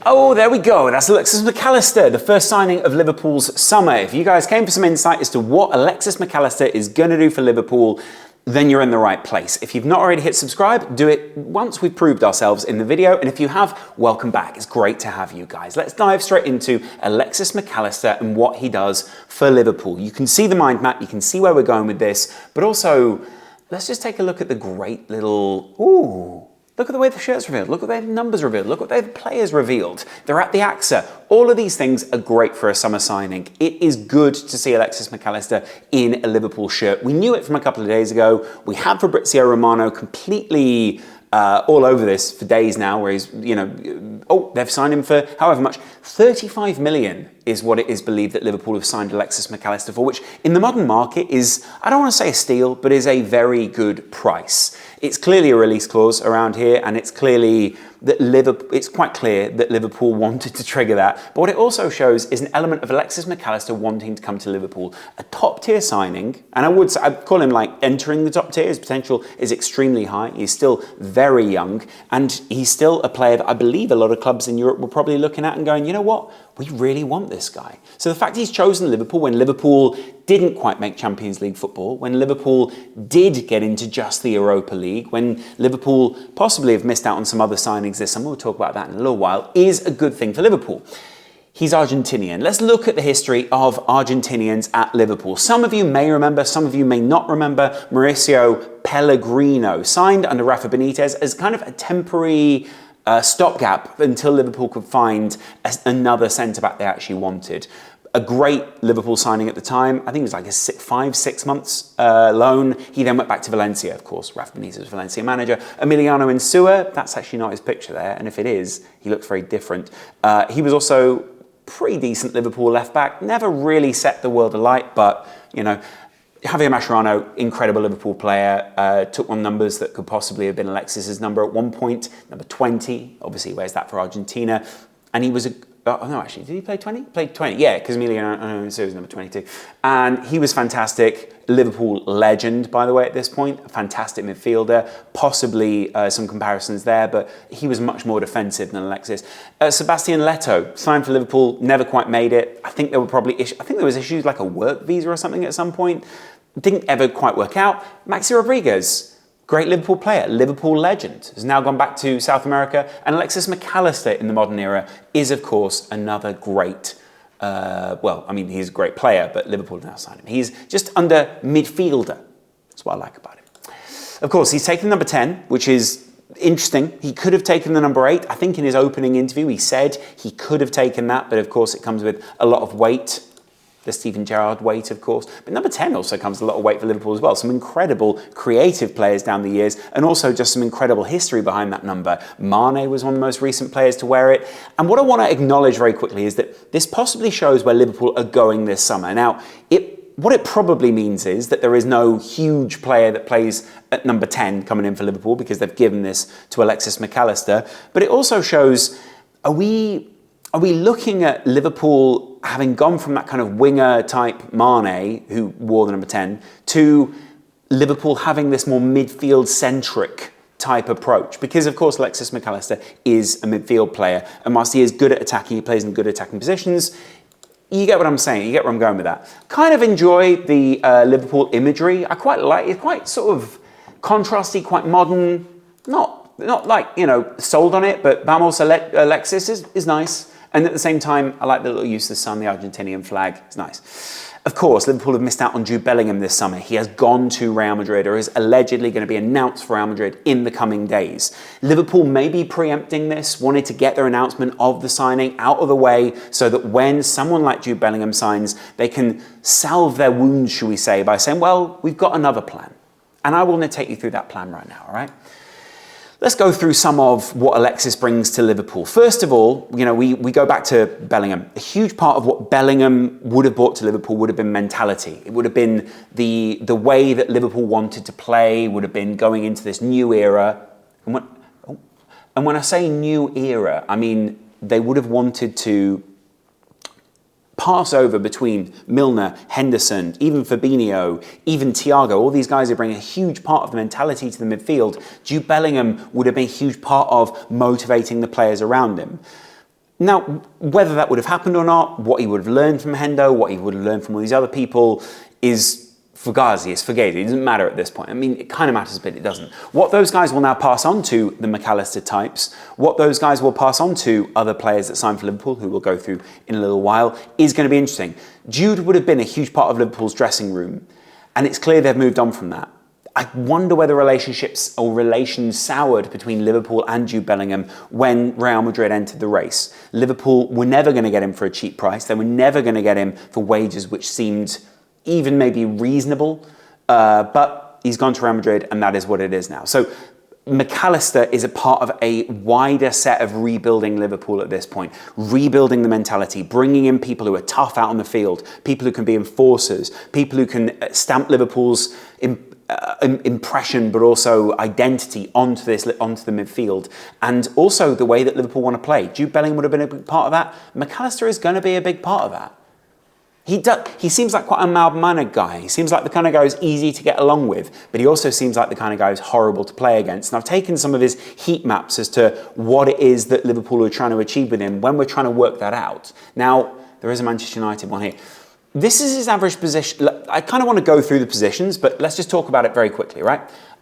Oh, there we go. That's Alexis McAllister, the first signing of Liverpool's summer. If you guys came for some insight as to what Alexis McAllister is going to do for Liverpool, then you're in the right place. If you've not already hit subscribe, do it once we've proved ourselves in the video. And if you have, welcome back. It's great to have you guys. Let's dive straight into Alexis McAllister and what he does for Liverpool. You can see the mind map. You can see where we're going with this. But also, let's just take a look at the great little... Ooh. Look at the way the shirt's revealed. Look at the way the numbers revealed. Look at the way the players revealed. They're at the AXA. All of these things are great for a summer signing. It is good to see Alexis McAllister in a Liverpool shirt. We knew it from a couple of days ago. We had Fabrizio Romano completely all over this for days now, where he's, they've signed him for however much. 35 million is what it is believed that Liverpool have signed Alexis McAllister for, which in the modern market is, I don't want to say a steal, but is a very good price. It's clearly a release clause around here, and it's clearly that it's quite clear that Liverpool wanted to trigger that. But what it also shows is an element of Alexis McAllister wanting to come to Liverpool. A top-tier signing, and I'd call him like entering the top tier. His potential is extremely high. He's still very young, and he's still a player that I believe a lot of clubs in Europe were probably looking at and going, you know what? We really want this guy. So the fact he's chosen Liverpool when Liverpool didn't quite make Champions League football, when Liverpool did get into just the Europa League, when Liverpool possibly have missed out on some other signings this summer, we'll talk about that in a little while, is a good thing for Liverpool. He's Argentinian. Let's look at the history of Argentinians at Liverpool. Some of you may remember, some of you may not remember Mauricio Pellegrino, signed under Rafa Benitez as kind of a temporary stopgap until Liverpool could find another centre-back they actually wanted. A great Liverpool signing at the time. I think it was like a 5-6 months loan. He then went back to Valencia, of course. Rafa Benitez was Valencia manager. Emiliano Insua, that's actually not his picture there. And if it is, he looks very different. He was also pretty decent Liverpool left-back. Never really set the world alight, but, Javier Mascherano, incredible Liverpool player, took on numbers that could possibly have been Alexis's number at one point, number 20, obviously where's that for Argentina, and he was did he play 20? Played 20, yeah, because Emiliano was number 22, and he was fantastic, Liverpool legend, by the way, at this point, a fantastic midfielder, possibly some comparisons there, but he was much more defensive than Alexis. Sebastian Leto, signed for Liverpool, never quite made it. I think there was issues like a work visa or something at some point. Didn't ever quite work out. Maxi Rodriguez, great Liverpool player, Liverpool legend, has now gone back to South America. And Alexis McAllister in the modern era is, of course, another great, he's a great player, but Liverpool now signed him. He's just under midfielder. That's what I like about him. Of course, he's taken number 10, which is interesting. He could have taken the number 8. I think in his opening interview, he said he could have taken that, but of course it comes with a lot of weight. The Steven Gerrard weight, of course. But number 10 also comes with a lot of weight for Liverpool as well. Some incredible creative players down the years, and also just some incredible history behind that number. Mane was one of the most recent players to wear it. And what I want to acknowledge very quickly is that this possibly shows where Liverpool are going this summer. Now, what it probably means is that there is no huge player that plays at number 10 coming in for Liverpool, because they've given this to Alexis McAllister. But it also shows, are we looking at Liverpool having gone from that kind of winger type Mane, who wore the number 10, to Liverpool having this more midfield centric type approach? Because of course Alexis McAllister is a midfield player, and whilst he is good at attacking, he plays in good attacking positions. You get what I'm saying, you get where I'm going with that. Kind of enjoy the Liverpool imagery. I quite like it, quite sort of contrasty, quite modern, not like, sold on it, but Vamos Alexis is nice. And at the same time, I like the little use of the sun, the Argentinian flag. It's nice. Of course, Liverpool have missed out on Jude Bellingham this summer. He has gone to Real Madrid, or is allegedly going to be announced for Real Madrid in the coming days. Liverpool may be preempting this, wanted to get their announcement of the signing out of the way so that when someone like Jude Bellingham signs, they can salve their wounds, shall we say, by saying, well, we've got another plan. And I want to take you through that plan right now, all right? Let's go through some of what Alexis brings to Liverpool. First of all, we go back to Bellingham. A huge part of what Bellingham would have brought to Liverpool would have been mentality. It would have been the way that Liverpool wanted to play, would have been going into this new era. And when I say new era, I mean they would have wanted to pass over between Milner, Henderson, even Fabinho, even Thiago. All these guys are bringing a huge part of the mentality to the midfield. Jude Bellingham would have been a huge part of motivating the players around him. Now, whether that would have happened or not, what he would have learned from Hendo, what he would have learned from all these other people is Fugazi, it's Fugazi. It doesn't matter at this point. I mean, it kind of matters, but it doesn't. What those guys will now pass on to the Mac Allister types, what those guys will pass on to other players that sign for Liverpool, who we'll go through in a little while, is going to be interesting. Jude would have been a huge part of Liverpool's dressing room, and it's clear they've moved on from that. I wonder whether relationships or relations soured between Liverpool and Jude Bellingham when Real Madrid entered the race. Liverpool were never going to get him for a cheap price. They were never going to get him for wages which seemed even maybe reasonable. But he's gone to Real Madrid, and that is what it is now. So Mac Allister is a part of a wider set of rebuilding Liverpool at this point, rebuilding the mentality, bringing in people who are tough out on the field, people who can be enforcers, people who can stamp Liverpool's impression but also identity onto the midfield, and also the way that Liverpool want to play. Jude Bellingham would have been a big part of that. Mac Allister is going to be a big part of that. He seems like quite a mild-mannered guy. He seems like the kind of guy who's easy to get along with, but he also seems like the kind of guy who's horrible to play against. And I've taken some of his heat maps as to what it is that Liverpool are trying to achieve with him when we're trying to work that out. Now, there is a Manchester United one here. This is his average position. I kind of want to go through the positions, but let's just talk about it very quickly, right?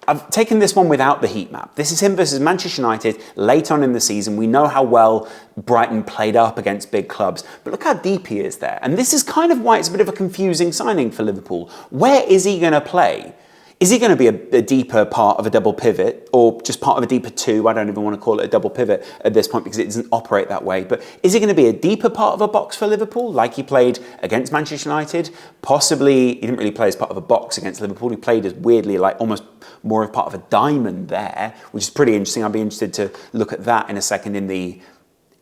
I've taken this one without the heat map. This is him versus Manchester United late on in the season. We know how well Brighton played up against big clubs, but look how deep he is there. And this is kind of why it's a bit of a confusing signing for Liverpool. Where is he going to play? Is he going to be a deeper part of a double pivot, or just part of a deeper two? I don't even want to call it a double pivot at this point because it doesn't operate that way. But is he going to be a deeper part of a box for Liverpool, like he played against Manchester United? Possibly, he didn't really play as part of a box against Liverpool. He played as weirdly, like almost more of part of a diamond there, which is pretty interesting. I'll be interested to look at that in a second in the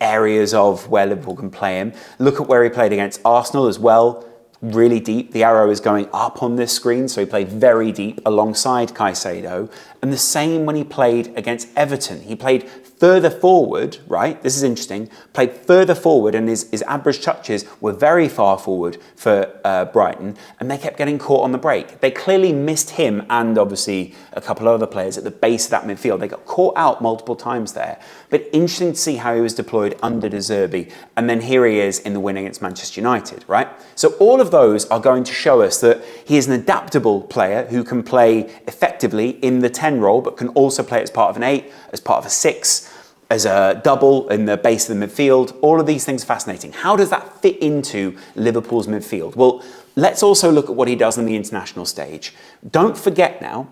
areas of where Liverpool can play him. Look at where he played against Arsenal as well. Really deep. The arrow is going up on this screen, so he played very deep alongside Caicedo. And the same when he played against Everton. He played further forward, right? This is interesting. Played further forward, and his average touches were very far forward for Brighton, and they kept getting caught on the break. They clearly missed him and obviously a couple of other players at the base of that midfield. They got caught out multiple times there. But interesting to see how he was deployed under De Zerbi. And then here he is in the win against Manchester United, right? So all of those are going to show us that he is an adaptable player who can play effectively in the 10 role, but can also play as part of an 8, as part of a 6, as a double in the base of the midfield. All of these things are fascinating. How does that fit into Liverpool's midfield? Well, let's also look at what he does on the international stage. Don't forget now,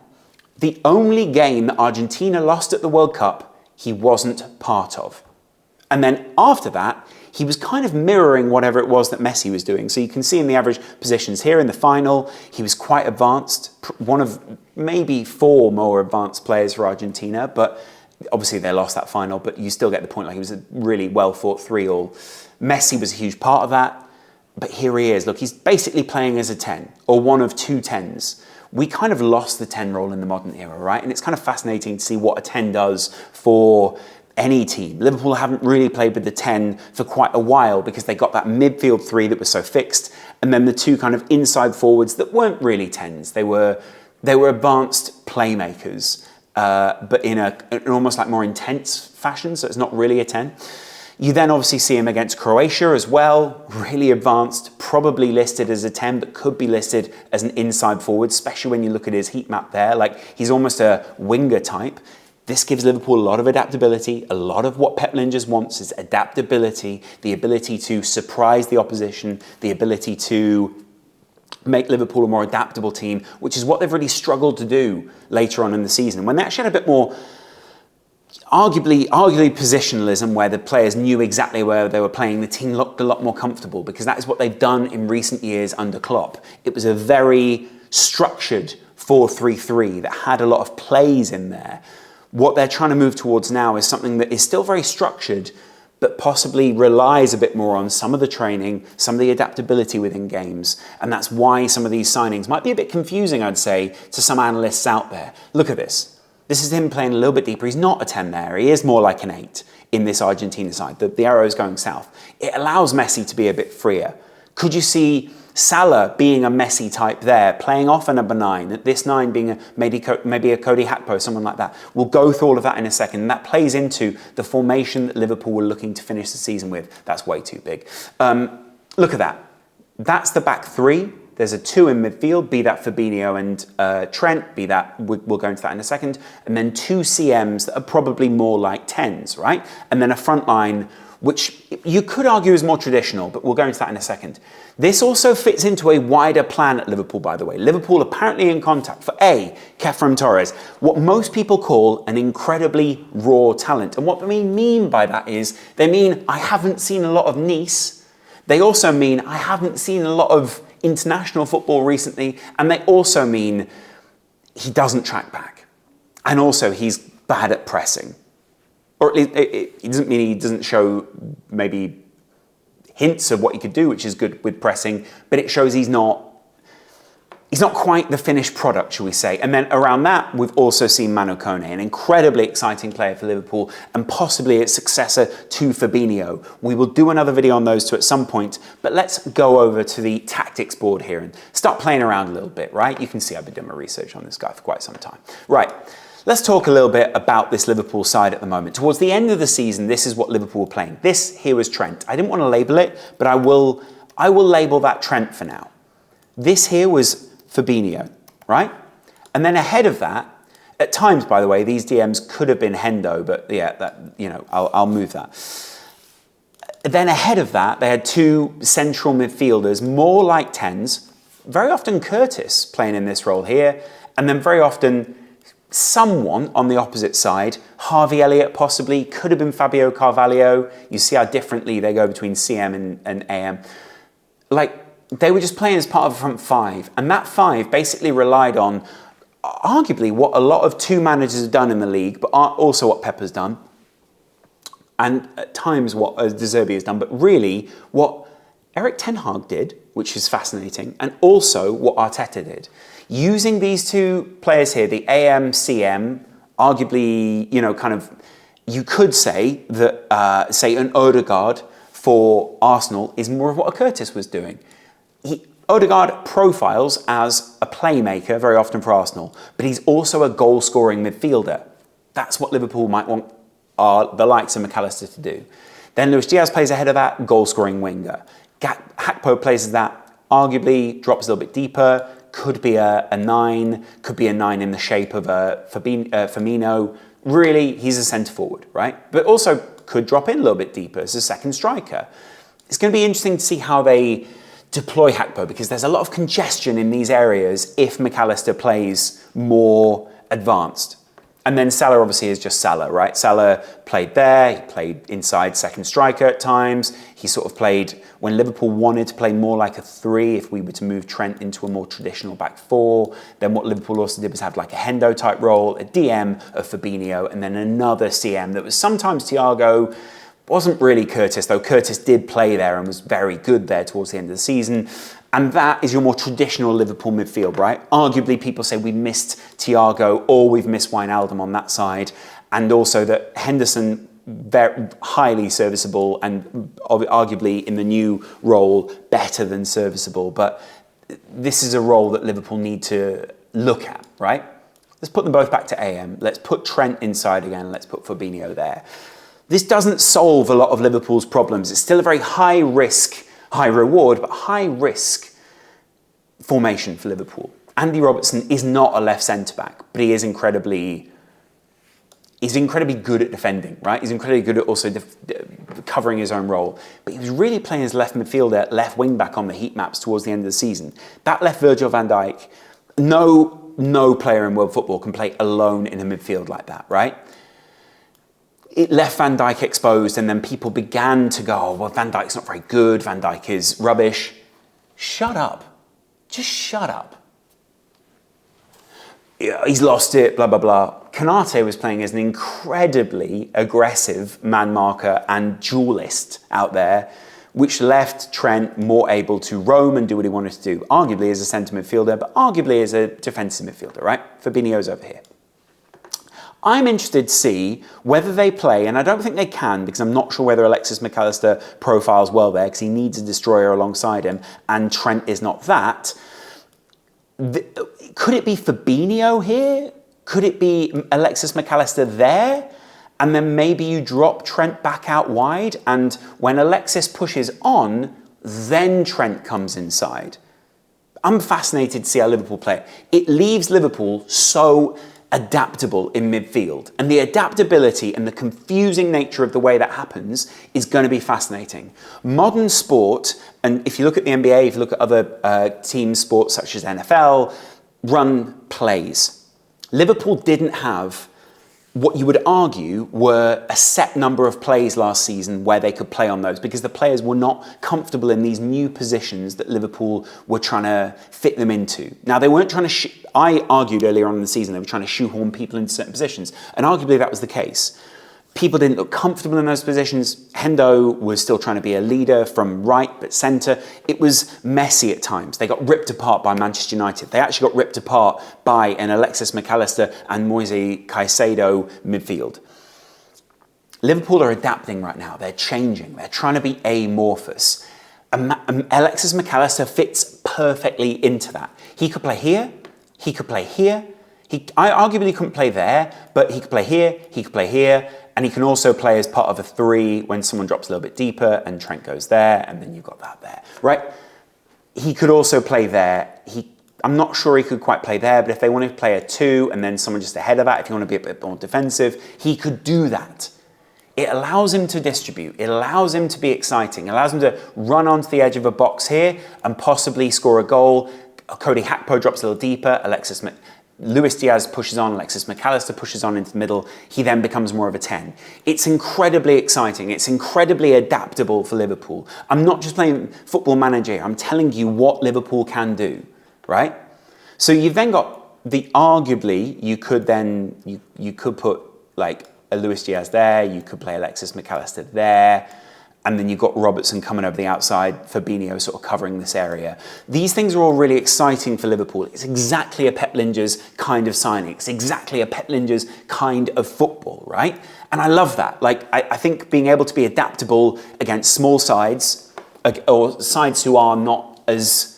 the only game that Argentina lost at the World Cup, he wasn't part of. And then after that, he was kind of mirroring whatever it was that Messi was doing. So you can see in the average positions here in the final, he was quite advanced, one of maybe 4 more advanced players for Argentina, but obviously they lost that final, but you still get the point, like it was a really well fought 3-all. Messi was a huge part of that, but here he is. Look, he's basically playing as a 10, or one of 2 10s. We kind of lost the 10 role in the modern era, right? And it's kind of fascinating to see what a 10 does for any team. Liverpool haven't really played with the 10 for quite a while because they got that midfield 3 that was so fixed, and then the 2 kind of inside forwards that weren't really 10s. They were advanced playmakers, but in an almost like more intense fashion, so it's not really a 10. You then obviously see him against Croatia as well, really advanced, probably listed as a 10, but could be listed as an inside forward, especially when you look at his heat map there. Like, he's almost a winger type. This gives Liverpool a lot of adaptability. A lot of what Pep Lingers wants is adaptability, the ability to surprise the opposition, the ability to make Liverpool a more adaptable team, which is what they've really struggled to do later on in the season. When they actually had a bit more arguably positionalism, where the players knew exactly where they were playing, the team looked a lot more comfortable, because that is what they've done in recent years under Klopp. It was a very structured 4-3-3 that had a lot of plays in there. What they're trying to move towards now is something that is still very structured, but possibly relies a bit more on some of the training, some of the adaptability within games. And that's why some of these signings might be a bit confusing, I'd say, to some analysts out there. Look at this. This is him playing a little bit deeper. He's not a 10 there. He is more like an 8 in this Argentina side. The arrow is going south. It allows Messi to be a bit freer. Could you see Salah being a Messi type there, playing off a number 9, this 9 being maybe a Cody Gakpo, someone like that. We'll go through all of that in a second. And that plays into the formation that Liverpool were looking to finish the season with. That's way too big. Look at that. That's the back 3. There's a 2 in midfield, be that Fabinho and Trent, be that, we'll go into that in a second. And then 2 CMs that are probably more like 10s, right? And then a front line, which you could argue is more traditional, but we'll go into that in a second. This also fits into a wider plan at Liverpool, by the way. Liverpool apparently in contact for Kefren Torres, what most people call an incredibly raw talent. And what they mean by that is, they mean, I haven't seen a lot of Nice. They also mean, I haven't seen a lot of international football recently. And they also mean, he doesn't track back. And also, he's bad at pressing. Or at least, it doesn't mean he doesn't show maybe hints of what he could do, which is good with pressing, but it shows he's not quite the finished product, shall we say. And then around that, we've also seen Manu Kone, an incredibly exciting player for Liverpool and possibly its successor to Fabinho. We will do another video on those two at some point, but let's go over to the tactics board here and start playing around a little bit, right? You can see I've been doing my research on this guy for quite some time. Right. Let's talk a little bit about this Liverpool side at the moment. Towards the end of the season, this is what Liverpool were playing. This here was Trent. I didn't want to label it, but I will label that Trent for now. This here was Fabinho, right? And then ahead of that, at times, by the way, these DMs could have been Hendo, but yeah, I'll move that. Then ahead of that, they had 2 central midfielders, more like 10s. Very often Curtis playing in this role here, and then very often someone on the opposite side, Harvey Elliott possibly, could have been Fabio Carvalho. You see how differently they go between CM and AM. Like, they were just playing as part of a front 5, and that 5 basically relied on arguably what a lot of 2 managers have done in the league, but also what Pep's done, and at times what De Zerbi has done, but really what Erik ten Hag did, which is fascinating, and also what Arteta did. Using these 2 players here, the AM, CM, arguably, you could say that, say, an Odegaard for Arsenal is more of what a Curtis was doing. Odegaard profiles as a playmaker very often for Arsenal, but he's also a goal-scoring midfielder. That's what Liverpool might want the likes of Mac Allister to do. Then Luis Diaz plays ahead of that, goal-scoring winger. Gakpo plays as that, arguably drops a little bit deeper, could be a 9, could be a 9 in the shape of a Firmino. Really, he's a centre-forward, right? But also could drop in a little bit deeper as a second striker. It's going to be interesting to see how they deploy Gakpo, because there's a lot of congestion in these areas if Mac Allister plays more advanced. And then Salah obviously is just Salah, right? Salah played there, he played inside second striker at times. He sort of played, when Liverpool wanted to play more like a 3, if we were to move Trent into a more traditional back 4, then what Liverpool also did was have like a Hendo type role, a DM of Fabinho, and then another CM that was sometimes Thiago. Wasn't really Curtis, though Curtis did play there and was very good there towards the end of the season. And that is your more traditional Liverpool midfield, right? Arguably, people say we missed Thiago or we've missed Wijnaldum on that side. And also that Henderson, very highly serviceable and arguably in the new role, better than serviceable. But this is a role that Liverpool need to look at, right? Let's put them both back to AM. Let's put Trent inside again. Let's put Fabinho there. This doesn't solve a lot of Liverpool's problems. It's still a very high risk, high reward, but high risk formation for Liverpool. Andy Robertson is not a left centre-back, but he is incredibly good at defending, right? He's incredibly good at also covering his own role. But he was really playing as left midfielder, left wing-back on the heat maps towards the end of the season. That left Virgil van Dijk. No player in world football can play alone in a midfield like that, right? It left Van Dijk exposed, and then people began to go, oh, well, Van Dijk's not very good, Van Dijk is rubbish. Shut up. Just shut up. He's lost it, blah, blah, blah. Konate was playing as an incredibly aggressive man marker and duelist out there, which left Trent more able to roam and do what he wanted to do, arguably as a centre midfielder, but arguably as a defensive midfielder, right? Fabinho's over here. I'm interested to see whether they play, and I don't think they can because I'm not sure whether Alexis McAllister profiles well there because he needs a destroyer alongside him and Trent is not that. Could it be Fabinho here? Could it be Alexis McAllister there? And then maybe you drop Trent back out wide, and when Alexis pushes on, then Trent comes inside. I'm fascinated to see how Liverpool play. It leaves Liverpool so adaptable in midfield. And the adaptability and the confusing nature of the way that happens is going to be fascinating. Modern sport, and if you look at the NBA, if you look at other team sports such as NFL, run plays. Liverpool didn't have what you would argue were a set number of plays last season where they could play on those because the players were not comfortable in these new positions that Liverpool were trying to fit them into. Now, they weren't trying to, I argued earlier on in the season, they were trying to shoehorn people into certain positions, and arguably that was the case. People didn't look comfortable in those positions. Hendo was still trying to be a leader from right but centre. It was messy at times. They got ripped apart by Manchester United. They actually got ripped apart by an Alexis McAllister and Moise Caicedo midfield. Liverpool are adapting right now. They're changing. They're trying to be amorphous. Alexis McAllister fits perfectly into that. He could play here. He could play here. I arguably couldn't play there, but he could play here. He could play here. And he can also play as part of a three when someone drops a little bit deeper and Trent goes there, and then you've got that there, right? He could also play there. I'm not sure he could quite play there, but if they wanted to play a two and then someone just ahead of that, if you want to be a bit more defensive, he could do that. It allows him to distribute. It allows him to be exciting. It allows him to run onto the edge of a box here and possibly score a goal. Cody Gakpo drops a little deeper. Luis Diaz pushes on, Alexis McAllister pushes on into the middle. He then becomes more of a 10. It's incredibly exciting. It's incredibly adaptable for Liverpool. I'm not just playing Football Manager. I'm telling you what Liverpool can do, right? So you've then got arguably, you could then, you could put like a Luis Diaz there. You could play Alexis McAllister there. And then you've got Robertson coming over the outside, Fabinho sort of covering this area. These things are all really exciting for Liverpool. It's exactly a Pep Lingers kind of signing. It's exactly a Pep Lingers kind of football, right? And I love that. Like, I think being able to be adaptable against small sides, or sides who are not as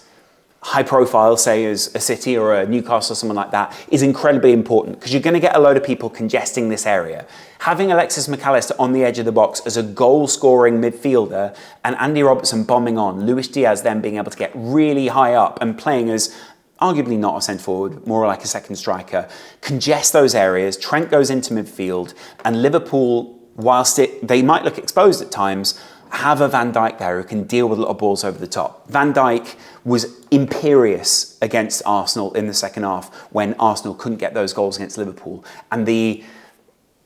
high profile, say as a City or a Newcastle or someone like that, is incredibly important because you're going to get a load of people congesting this area. Having Alexis McAllister on the edge of the box as a goal-scoring midfielder and Andy Robertson bombing on, Luis Diaz then being able to get really high up and playing as arguably not a centre-forward, more like a second striker, congest those areas, Trent goes into midfield, and Liverpool, whilst they might look exposed at times, have a Van Dijk there who can deal with a lot of balls over the top. Van Dijk was imperious against Arsenal in the second half when Arsenal couldn't get those goals against Liverpool. And the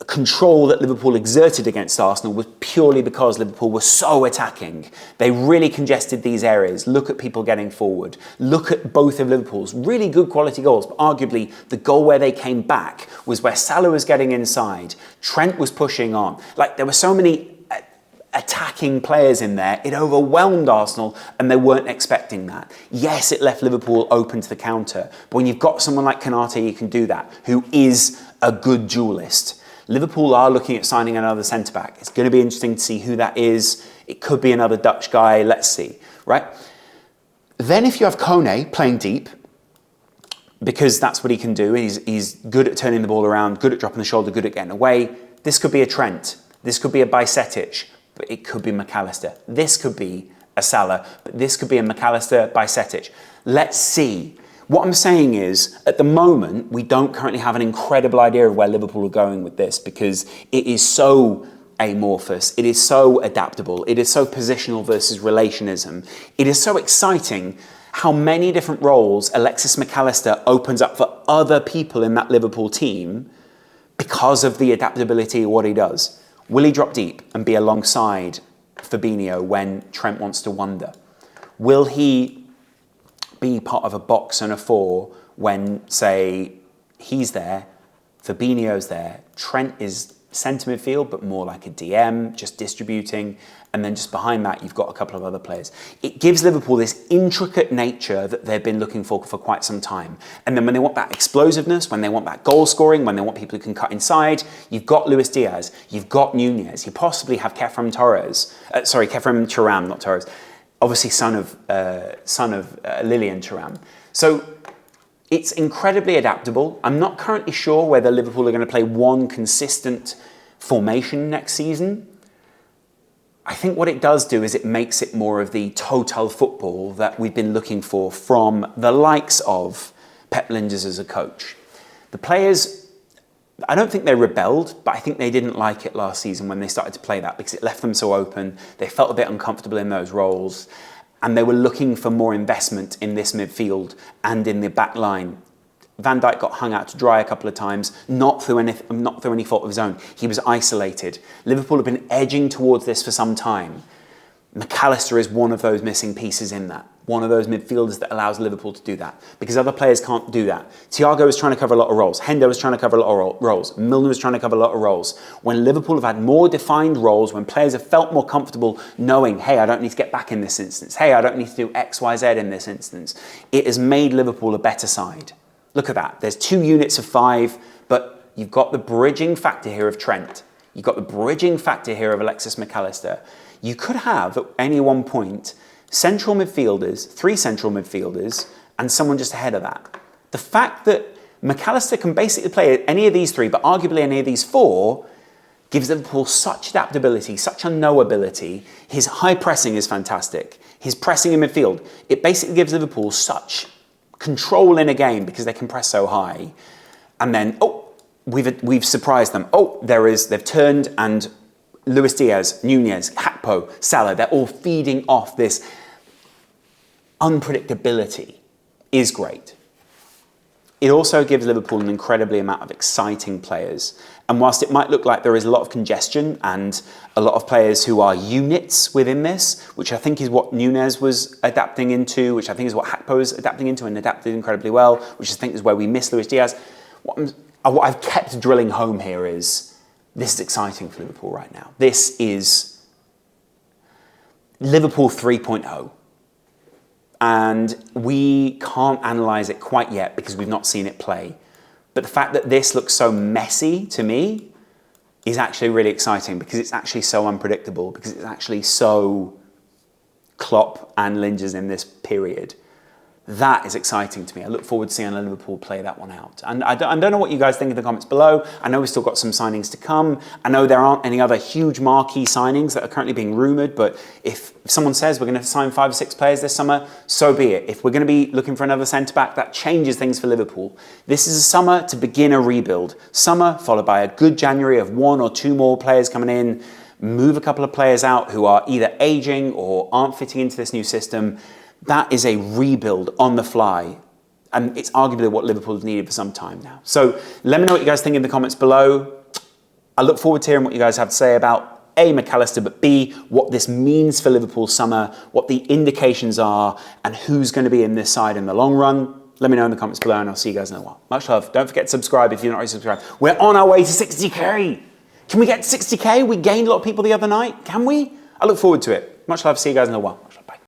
control that Liverpool exerted against Arsenal was purely because Liverpool were so attacking. They really congested these areas. Look at people getting forward. Look at both of Liverpool's really good quality goals, but arguably the goal where they came back was where Salah was getting inside. Trent was pushing on. Like, there were so many attacking players in there, it overwhelmed Arsenal and they weren't expecting that. Yes, it left Liverpool open to the counter, but when you've got someone like Konate, you can do that, who is a good duelist. Liverpool are looking at signing another centre-back. It's going to be interesting to see who that is. It could be another Dutch guy, let's see, right? Then if you have Kone playing deep, because that's what he can do, he's good at turning the ball around, good at dropping the shoulder, good at getting away, this could be a Trent, this could be a Bajcetic, but it could be McAllister. This could be a Salah, but this could be a McAllister, Bajcetic. Let's see. What I'm saying is, at the moment, we don't currently have an incredible idea of where Liverpool are going with this because it is so amorphous, it is so adaptable, it is so positional versus relationism. It is so exciting how many different roles Alexis McAllister opens up for other people in that Liverpool team because of the adaptability of what he does. Will he drop deep and be alongside Fabinho when Trent wants to wander? Will he be part of a box and a four when, say, he's there, Fabinho's there, Trent is centre midfield, but more like a DM, just distributing. And then just behind that, you've got a couple of other players. It gives Liverpool this intricate nature that they've been looking for quite some time. And then when they want that explosiveness, when they want that goal scoring, when they want people who can cut inside, you've got Luis Diaz, you've got Nunez, you possibly have Khéphren Thuram, not Torres, obviously son of Lilian Thuram. So it's incredibly adaptable. I'm not currently sure whether Liverpool are going to play one consistent formation next season. I think what it does do is it makes it more of the total football that we've been looking for from the likes of Pep Lijnders as a coach. The players, I don't think they rebelled, but I think they didn't like it last season when they started to play that because it left them so open. They felt a bit uncomfortable in those roles and they were looking for more investment in this midfield and in the back line. Van Dijk got hung out to dry a couple of times, not through any fault of his own. He was isolated. Liverpool have been edging towards this for some time. Mac Allister is one of those missing pieces in that. One of those midfielders that allows Liverpool to do that. Because other players can't do that. Thiago is trying to cover a lot of roles. Hendo is trying to cover a lot of roles. Milner is trying to cover a lot of roles. When Liverpool have had more defined roles, when players have felt more comfortable knowing, hey, I don't need to get back in this instance. Hey, I don't need to do X, Y, Z in this instance. It has made Liverpool a better side. Look at that. There's 2 units of 5, but you've got the bridging factor here of Trent. You've got the bridging factor here of Alexis McAllister. You could have, at any one point, central midfielders, 3 central midfielders, and someone just ahead of that. The fact that McAllister can basically play any of these 3, but arguably any of these 4, gives Liverpool such adaptability, such unknowability. His high pressing is fantastic. His pressing in midfield, it basically gives Liverpool such control in a game because they can press so high. And then, we've surprised them. They've turned and Luis Diaz, Nunez, Gakpo, Salah, they're all feeding off this unpredictability is great. It also gives Liverpool an incredibly amount of exciting players. And whilst it might look like there is a lot of congestion and a lot of players who are units within this, which I think is what Nunez was adapting into, which I think is what Gakpo is adapting into and adapted incredibly well, which I think is where we miss Luis Diaz. What I've kept drilling home here is this is exciting for Liverpool right now. This is Liverpool 3.0. And we can't analyse it quite yet because we've not seen it play. But the fact that this looks so messy to me is actually really exciting because it's actually so unpredictable, because it's actually so Klopp and Lijnders in this period. That is exciting to me. I look forward to seeing Liverpool play that one out. And I don't know what you guys think in the comments below. I know we've still got some signings to come. I know there aren't any other huge marquee signings that are currently being rumoured, but if someone says we're going to sign 5 or 6 players this summer, so be it. If we're going to be looking for another centre-back, that changes things for Liverpool. This is a summer to begin a rebuild. Summer followed by a good January of 1 or 2 more players coming in, move a couple of players out who are either ageing or aren't fitting into this new system. That is a rebuild on the fly. And it's arguably what Liverpool have needed for some time now. So let me know what you guys think in the comments below. I look forward to hearing what you guys have to say about A, Mac Allister, but B, what this means for Liverpool's summer, what the indications are, and who's going to be in this side in the long run. Let me know in the comments below, and I'll see you guys in a while. Much love. Don't forget to subscribe if you're not already subscribed. We're on our way to 60k. Can we get 60k? We gained a lot of people the other night. Can we? I look forward to it. Much love. See you guys in a while.